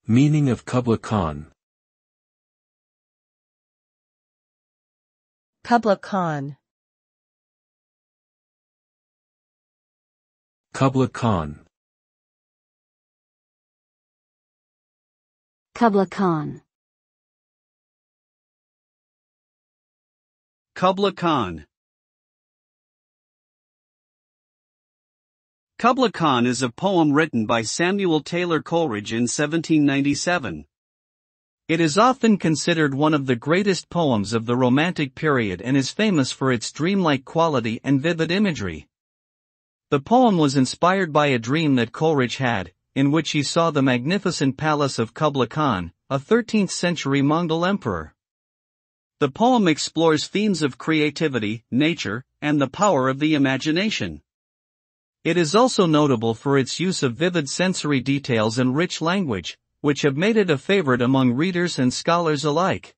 Meaning of Kubla Khan. Kubla Khan. Kubla Khan. Kubla Khan. Kubla Khan. Kubla Khan is a poem written by Samuel Taylor Coleridge in 1797. It is often considered one of the greatest poems of the Romantic period and is famous for its dreamlike quality and vivid imagery. The poem was inspired by a dream that Coleridge had, in which he saw the magnificent palace of Kubla Khan, a 13th-century Mongol emperor. The poem explores themes of creativity, nature, and the power of the imagination. It is also notable for its use of vivid sensory details and rich language, which have made it a favorite among readers and scholars alike.